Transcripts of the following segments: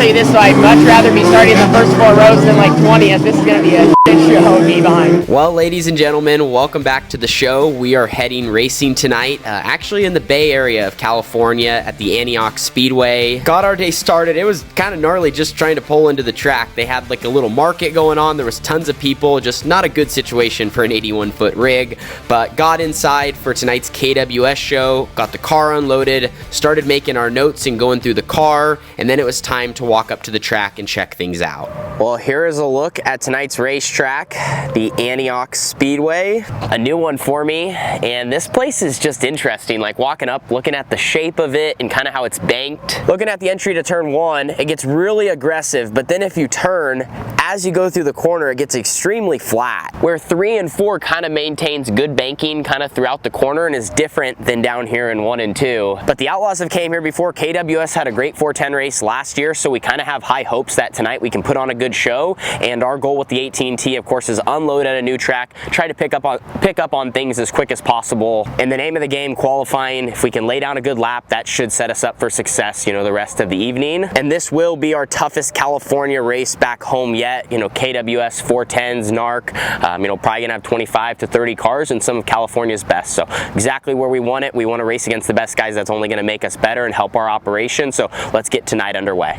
I'll tell you this, so I'd much rather be starting in the first 4 rows than like 20th. This is going to be a shit show with me behind. Well, ladies and gentlemen, welcome back to the show. We are heading racing tonight, actually in the Bay Area of California at the Antioch Speedway. Got our day started. It was kind of gnarly just trying to pull into the track. They had like a little market going on. There was tons of people. Just not a good situation for an 81-foot rig, but got inside for tonight's KWS show, got the car unloaded, started making our notes and going through the car, and then it was time to walk up to the track and check things out. Well, here is a look at tonight's racetrack, the Antioch Speedway. A new one for me, and this place is just interesting. Like walking up, looking at the shape of it and kind of how it's banked. Looking at the entry to turn 1, it gets really aggressive, but then if you turn, as you go through the corner, it gets extremely flat. Where 3 and 4 kind of maintains good banking kind of throughout the corner and is different than down here in 1 and 2. But the Outlaws have came here before. KWS had a great 410 race last year, so we kind of have high hopes that tonight we can put on a good show. And our goal with the 18T, of course, is unload at a new track, try to pick up on things as quick as possible. In the name of the game, qualifying, if we can lay down a good lap, that should set us up for success, you know, the rest of the evening. And this will be our toughest California race back home yet. You know, KWS 410s, NARC, you know, probably gonna have 25 to 30 cars and some of California's best. So exactly where we want it. We want to race against the best guys. That's only gonna make us better and help our operation. So let's get tonight underway.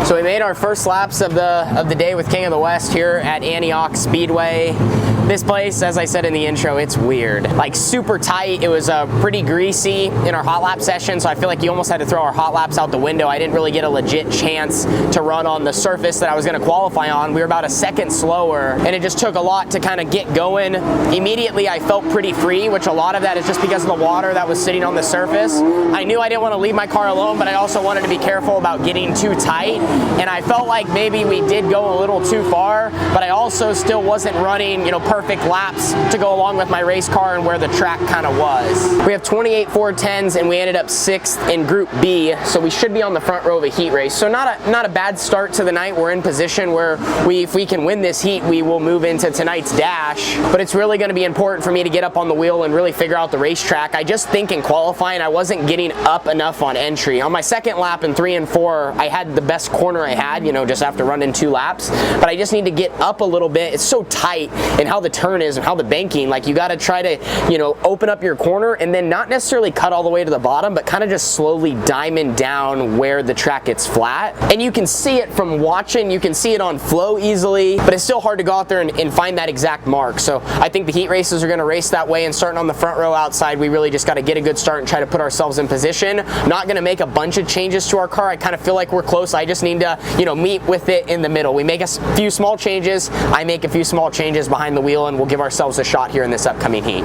So we made our first laps of the day with King of the West here at Antioch Speedway. This place, as I said in the intro, it's weird. Like super tight. It was pretty greasy in our hot lap session, so I feel like you almost had to throw our hot laps out the window. I didn't really get a legit chance to run on the surface that I was gonna qualify on. We were about a second slower, and it just took a lot to kind of get going. Immediately, I felt pretty free, which a lot of that is just because of the water that was sitting on the surface. I knew I didn't want to leave my car alone, but I also wanted to be careful about getting too tight. And I felt like maybe we did go a little too far, but I also still wasn't running, you know, perfect laps to go along with my race car and where the track kind of was. We have 28 410s and we ended up 6th in Group B, so we should be on the front row of a heat race. So not a bad start to the night. We're in position where if we can win this heat, we will move into tonight's dash. But it's really going to be important for me to get up on the wheel and really figure out the racetrack. I just think in qualifying, I wasn't getting up enough on entry. On my second lap in 3 and 4, I had the best corner I had, you know, just after running 2 laps. But I just need to get up a little bit. It's so tight and how the turn is and how the banking, like you got to try to, you know, open up your corner and then not necessarily cut all the way to the bottom, but kind of just slowly diamond down where the track gets flat. And you can see it from watching, you can see it on flow easily, but it's still hard to go out there and find that exact mark. So I think the heat races are going to race that way, and starting on the front row outside, we really just got to get a good start and try to put ourselves in position. Not going to make a bunch of changes to our car. I kind of feel like we're close. I just need to, you know, meet with it in the middle. We make a few small changes. I make a few small changes behind the wheel, and we'll give ourselves a shot here in this upcoming heat.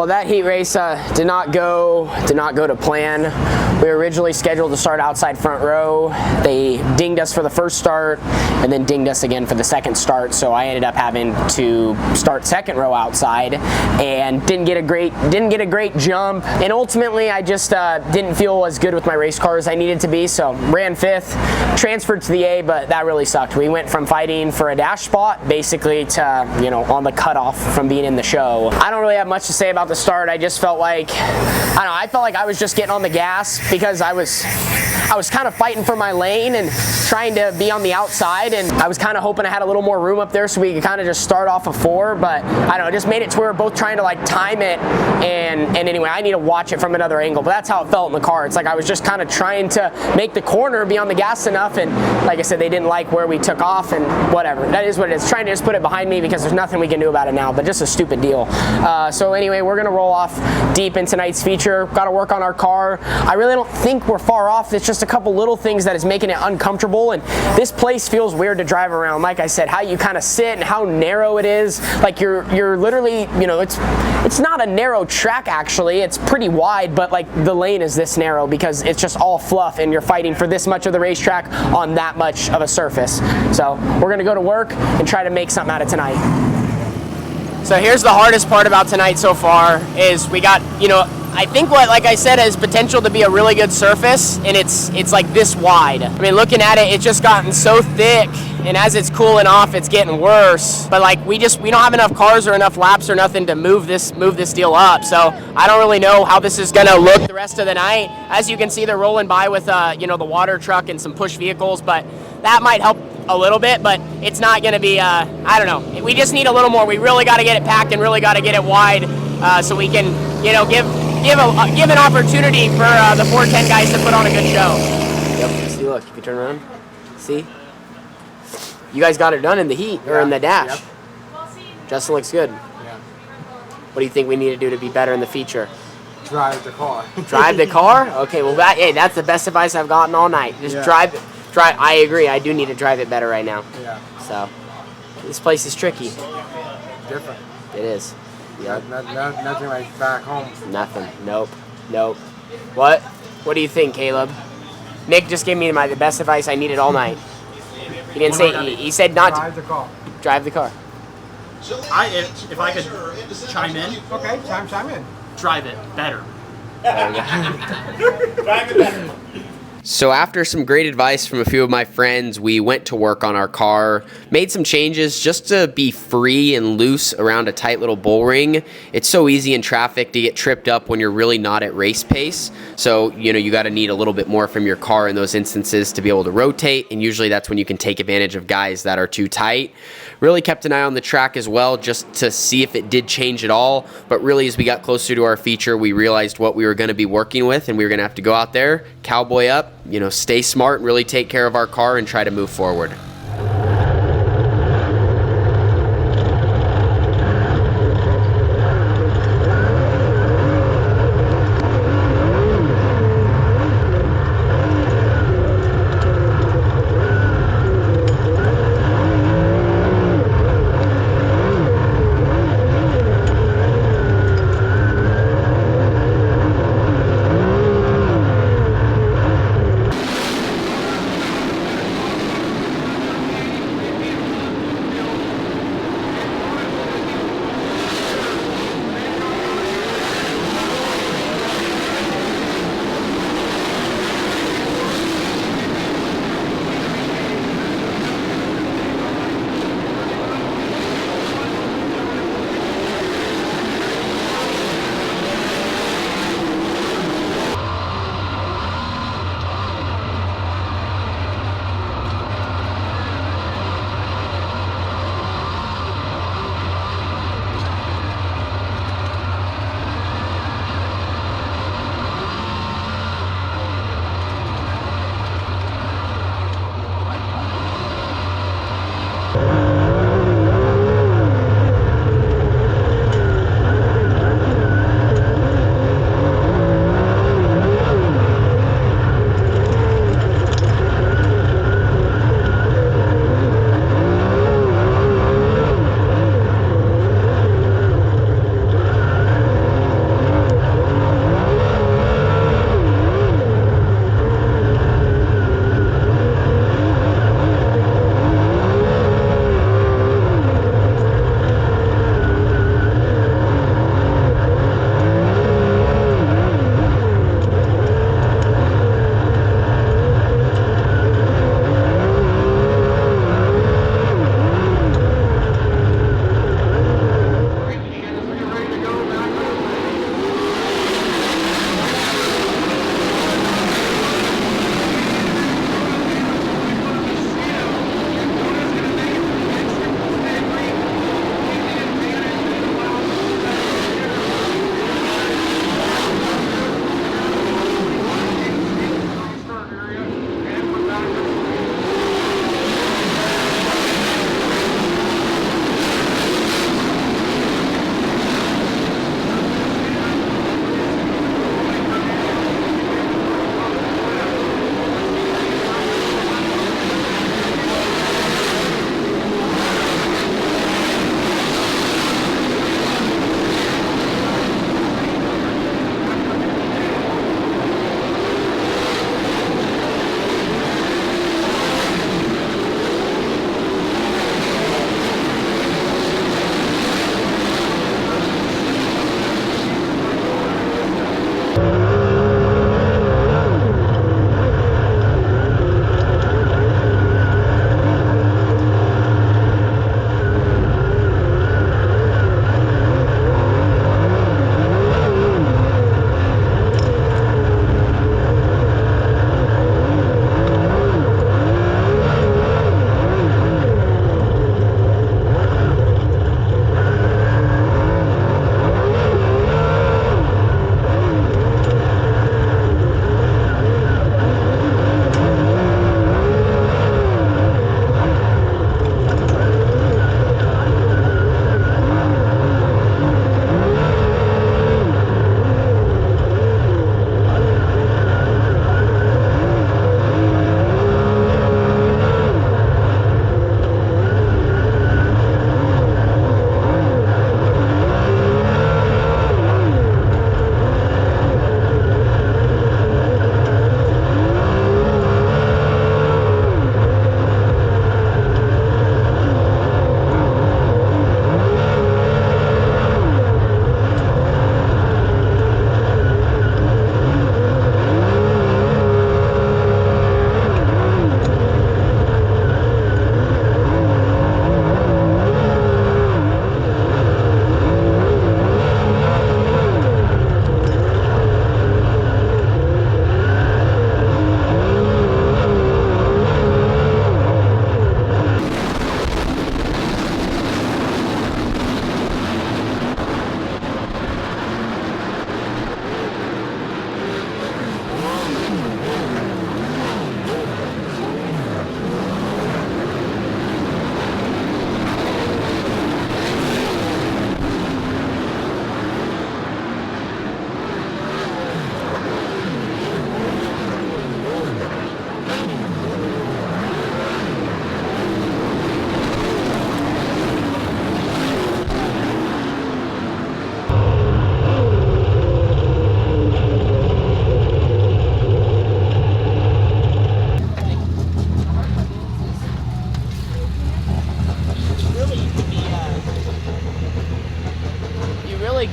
Well, that heat race did not go to plan. We were originally scheduled to start outside front row. They dinged us for the first start and then dinged us again for the second start. So I ended up having to start second row outside and didn't get a great jump. And ultimately, I just didn't feel as good with my race car as I needed to be. So ran fifth, transferred to the A, but that really sucked. We went from fighting for a dash spot basically to, you know, on the cutoff from being in the show. I don't really have much to say about the start. I just felt like, I don't know, I felt like I was just getting on the gas because I was kind of fighting for my lane and trying to be on the outside, and I was kind of hoping I had a little more room up there so we could kind of just start off a 4, but I don't know, it just made it to where we're both trying to like time it, and anyway, I need to watch it from another angle, but that's how it felt in the car. It's like I was just kind of trying to make the corner, be on the gas enough, and like I said, they didn't like where we took off, and whatever. That is what it is. Trying to just put it behind me because there's nothing we can do about it now, but just a stupid deal. So anyway, we're gonna roll off deep in tonight's feature. Got to work on our car. I really don't think we're far off. It's just a couple little things that is making it uncomfortable, and this place feels weird to drive around. Like I said, how you kind of sit and how narrow it is. Like you're literally, you know, it's not a narrow track actually. It's pretty wide, but like the lane is this narrow because it's just all fluff, and you're fighting for this much of the racetrack on that much of a surface. So we're gonna go to work and try to make something out of tonight. So here's the hardest part about tonight so far is we got, you know, I think what, like I said, has potential to be a really good surface, and it's like this wide. I mean, looking at it, it's just gotten so thick, and as it's cooling off, it's getting worse. But like we don't have enough cars or enough laps or nothing to move this deal up. So I don't really know how this is gonna look the rest of the night. As you can see, they're rolling by with you know, the water truck and some push vehicles, but that might help a little bit, but it's not gonna be I don't know. We just need a little more. We really got to get it packed and really got to get it wide so we can, you know, give an opportunity for the 410 guys to put on a good show. Yep. See, look, if you turn around, see, you guys got it done in the heat or in the dash. Yep. Justin looks good. Yeah. What do you think we need to do to be better in the feature? Drive the car. Drive the car? Okay, well hey, that's the best advice I've gotten all night. Just drive. I agree. I do need to drive it better right now. Yeah. So this place is tricky. Different. It is. Yeah. Nothing like back home. Nothing. Nope. What do you think, Caleb? Nick just gave me the best advice I needed all night. He didn't say. He said not drive the car. Drive the car. If I could chime in. Okay, chime in. Drive it better. Drive it better. So after some great advice from a few of my friends, we went to work on our car, made some changes just to be free and loose around a tight little bull ring. It's so easy in traffic to get tripped up when you're really not at race pace. So, you know, you got to need a little bit more from your car in those instances to be able to rotate, and usually that's when you can take advantage of guys that are too tight. Really kept an eye on the track as well just to see if it did change at all, but really as we got closer to our feature, we realized what we were going to be working with, and we were going to have to go out there, cowboy up, you know, stay smart and really take care of our car and try to move forward.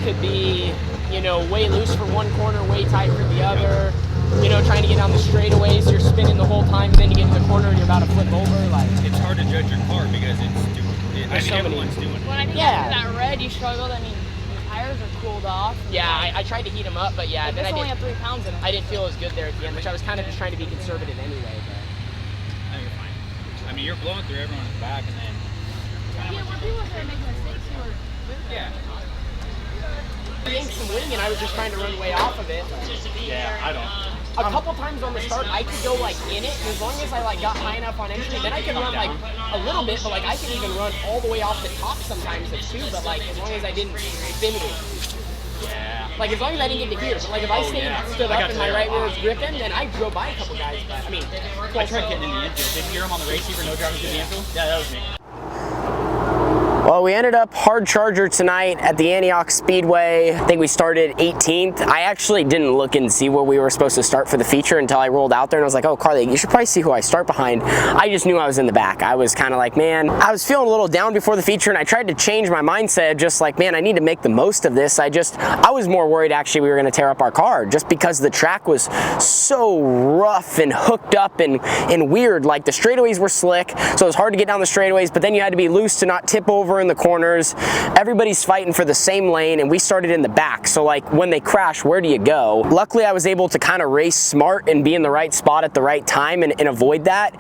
could be, you know, way loose for one corner, way tight for the other. You know, trying to get down the straightaways, you're spinning the whole time, and then you get to the corner and you're about to flip over. Like, it's hard to judge your car because everyone's doing it. When I think after that red, you struggled. I mean, the tires are cooled off. Yeah, I tried to heat them up, but yeah, Like, then I only didn't. have 3 pounds in it. I didn't feel as good there at the end, which I was kind of just trying to be conservative anyway. But. No, you're fine. I mean, you're blowing through everyone's back, and then. Yeah, when people started making mistakes, you were Yeah. I yanked some wing and I was just trying to run way off of it. Yeah, I don't. A couple times on the start, I could go like in it, and as long as I like got high enough on entry, then I could run like a little bit, but like I could even run all the way off the top sometimes too. But like as long as I didn't spin it. Yeah. Like as long as I didn't get to here, but like if I stood up and my right wheel was gripping, then I drove by a couple guys. But I mean, I tried getting in the infield. Did you hear him on the race heater, no driving through the infield? Yeah, that was me. Well, we ended up hard charger tonight at the Antioch Speedway. I think we started 18th. I actually didn't look and see where we were supposed to start for the feature until I rolled out there and I was like, oh, Carly, you should probably see who I start behind. I just knew I was in the back. I was kind of like, man, I was feeling a little down before the feature and I tried to change my mindset, just like, man, I need to make the most of this. I was more worried actually we were gonna tear up our car just because the track was so rough and hooked up and weird. Like the straightaways were slick, so it was hard to get down the straightaways, but then you had to be loose to not tip over in the corners. Everybody's fighting for the same lane and we started in the back. So like when they crash, where do you go? Luckily I was able to kind of race smart and be in the right spot at the right time and avoid that.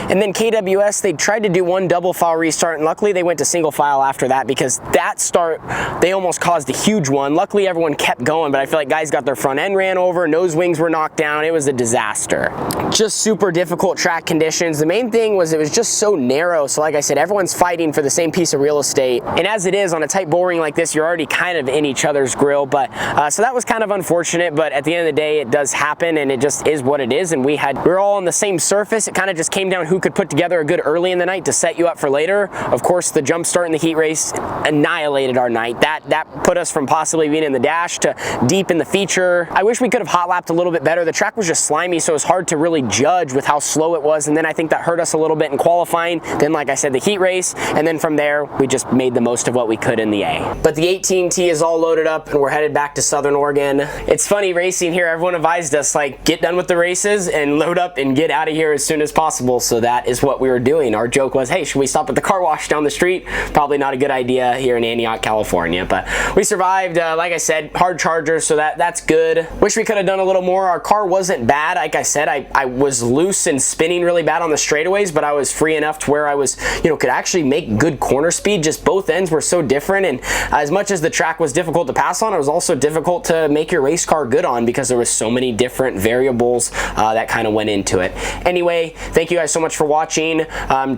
And then KWS, they tried to do one double file restart and luckily they went to single file after that because that start, they almost caused a huge one. Luckily everyone kept going, but I feel like guys got their front end ran over, nose wings were knocked down. It was a disaster. Just super difficult track conditions. The main thing was it was just so narrow. So like I said, everyone's fighting for the same piece of real estate. And as it is on a tight bull ring like this, you're already kind of in each other's grill. But so that was kind of unfortunate, but at the end of the day, it does happen and it just is what it is. And we were all on the same surface. It kind of just came down who could put together a good early in the night to set you up for later. Of course, the jump start in the heat race annihilated our night. That put us from possibly being in the dash to deep in the feature. I wish we could have hot lapped a little bit better. The track was just slimy, so it was hard to really judge with how slow it was. And then I think that hurt us a little bit in qualifying. Then, like I said, the heat race. And then from there, we just made the most of what we could in the A. But the 18T is all loaded up and we're headed back to Southern Oregon. It's funny racing here. Everyone advised us, like, get done with the races and load up and get out of here as soon as possible. So that is what we were doing. Our joke was, hey, should we stop at the car wash down the street? Probably not a good idea here in Antioch, California. But we survived, like I said, hard charger, so that's good. Wish we could have done a little more. Our car wasn't bad. Like I said, I was loose and spinning really bad on the straightaways, but I was free enough to where I was, could actually make good corner speed. Just both ends were so different, and as much as the track was difficult to pass on, it was also difficult to make your race car good on because there was so many different variables that kind of went into it. Anyway, thank you guys so much for watching.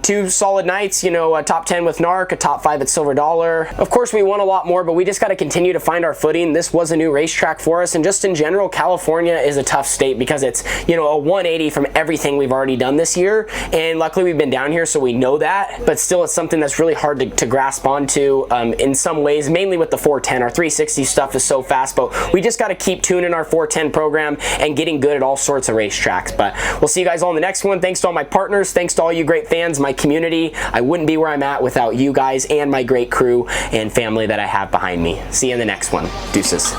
2 solid nights, a top 10 with NARC, a top 5 at Silver Dollar. Of course, we won a lot more, but we just got to continue to find our footing. This was a new racetrack for us, and just in general, California is a tough state because it's, a 180 from everything we've already done this year, and luckily we've been down here, so we know that, but still it's something that's really hard to grasp onto in some ways, mainly with the 410. Our 360 stuff is so fast, but we just got to keep tuning our 410 program and getting good at all sorts of racetracks. But we'll see you guys all in the next one. Thanks to all my partners. Thanks to all you great fans, my community. I wouldn't be where I'm at without you guys and my great crew and family that I have behind me. See you in the next one. Deuces.